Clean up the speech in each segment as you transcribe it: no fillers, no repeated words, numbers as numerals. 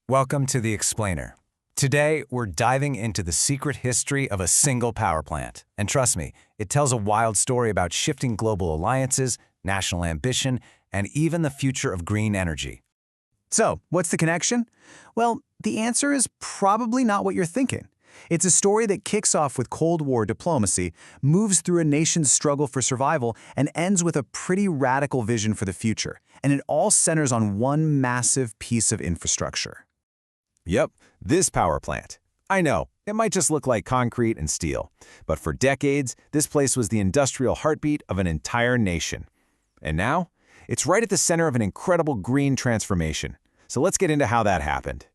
Welcome to The Explainer. Today, we're diving into the secret history of a single power plant. And trust me, it tells a wild story about shifting global alliances, national ambition, and even the future of green energy. So, what's the connection? Well, the answer is probably not what you're thinking. It's a story that kicks off with Cold War diplomacy, moves through a nation's struggle for survival, and ends with a pretty radical vision for the future. And it all centers on one massive piece of infrastructure. Yep, this power plant. I know, it might just look like concrete and steel, but for decades, this place was the industrial heartbeat of an entire nation. And now, it's right at the center of an incredible green transformation. So let's get into how that happened.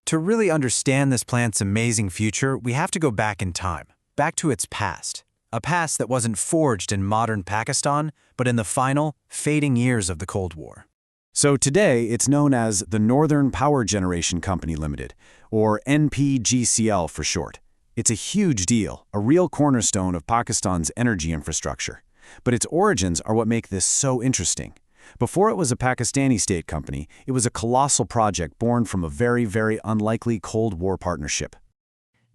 To really understand this plant's amazing future, we have to go back in time, back to its past. A past that wasn't forged in modern Pakistan, but in the final, fading years of the Cold War. So today, it's known as the Northern Power Generation Company Limited, or NPGCL for short. It's a huge deal, a real cornerstone of Pakistan's energy infrastructure. But its origins are what make this so interesting. Before it was a Pakistani state company, it was a colossal project born from a very, very unlikely Cold War partnership.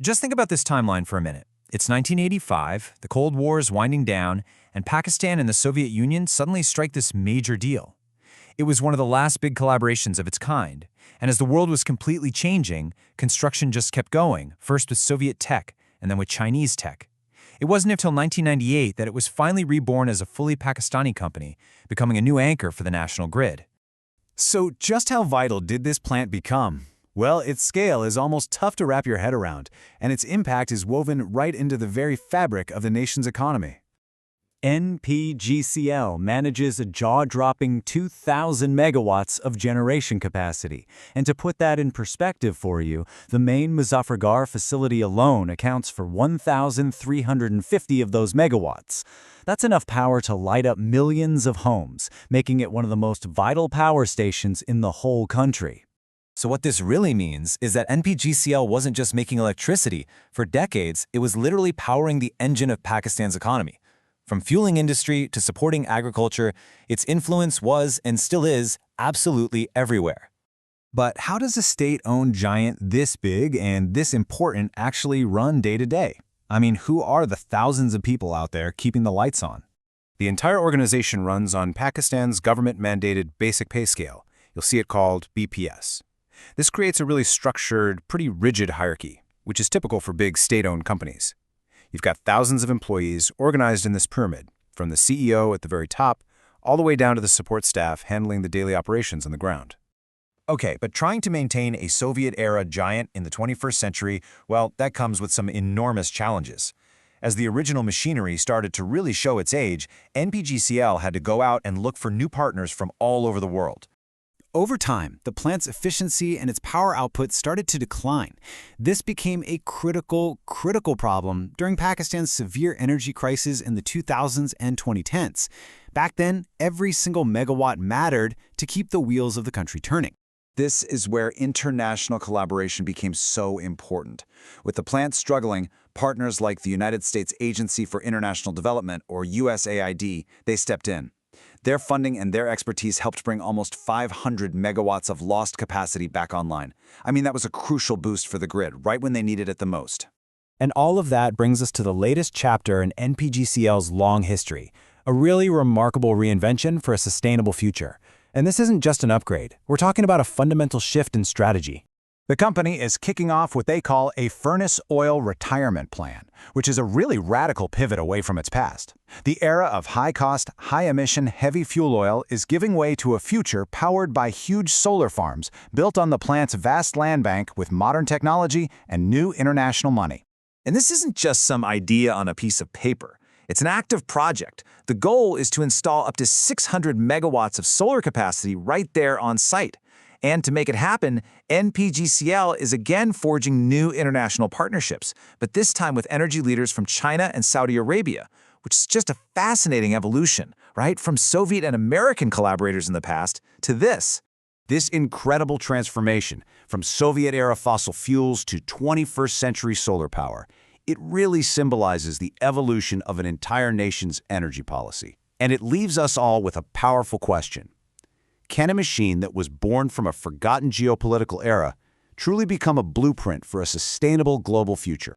Just think about this timeline for a minute. It's 1985, the Cold War is winding down, and Pakistan and the Soviet Union suddenly strike this major deal. It was one of the last big collaborations of its kind, and as the world was completely changing, construction just kept going, first with Soviet tech and then with Chinese tech. It wasn't until 1998 that it was finally reborn as a fully Pakistani company, becoming a new anchor for the national grid. So just how vital did this plant become? Well, its scale is almost tough to wrap your head around, and its impact is woven right into the very fabric of the nation's economy. NPGCL manages a jaw-dropping 2,000 megawatts of generation capacity. And to put that in perspective for you, the main Muzaffargarh facility alone accounts for 1,350 of those megawatts. That's enough power to light up millions of homes, making it one of the most vital power stations in the whole country. So what this really means is that NPGCL wasn't just making electricity. For decades, it was literally powering the engine of Pakistan's economy. From fueling industry to supporting agriculture, its influence was, and still is, absolutely everywhere. But how does a state-owned giant this big and this important actually run day to day? I mean, who are the thousands of people out there keeping the lights on? The entire organization runs on Pakistan's government-mandated basic pay scale. You'll see it called BPS. This creates a really structured, pretty rigid hierarchy, which is typical for big state-owned companies. You've got thousands of employees organized in this pyramid, from the CEO at the very top, all the way down to the support staff handling the daily operations on the ground. Okay, but trying to maintain a Soviet-era giant in the 21st century, well, that comes with some enormous challenges. As the original machinery started to really show its age, NPGCL had to go out and look for new partners from all over the world. Over time, the plant's efficiency and its power output started to decline. This became a critical problem during Pakistan's severe energy crisis in the 2000s and 2010s. Back then, every single megawatt mattered to keep the wheels of the country turning. This is where international collaboration became so important. With the plant struggling, partners like the United States Agency for International Development, or USAID, they stepped in. Their funding and their expertise helped bring almost 500 megawatts of lost capacity back online. I mean, that was a crucial boost for the grid, right when they needed it the most. And all of that brings us to the latest chapter in NPGCL's long history, a really remarkable reinvention for a sustainable future. And this isn't just an upgrade. We're talking about a fundamental shift in strategy. The company is kicking off what they call a furnace oil retirement plan, which is a really radical pivot away from its past. The era of high-cost, high-emission, heavy fuel oil is giving way to a future powered by huge solar farms built on the plant's vast land bank with modern technology and new international money. And this isn't just some idea on a piece of paper. It's an active project. The goal is to install up to 600 megawatts of solar capacity right there on site. And to make it happen, NPGCL is again forging new international partnerships, but this time with energy leaders from China and Saudi Arabia, which is just a fascinating evolution, right? From Soviet and American collaborators in the past to this. This incredible transformation from Soviet-era fossil fuels to 21st century solar power, it really symbolizes the evolution of an entire nation's energy policy. And it leaves us all with a powerful question. Can a machine that was born from a forgotten geopolitical era truly become a blueprint for a sustainable global future.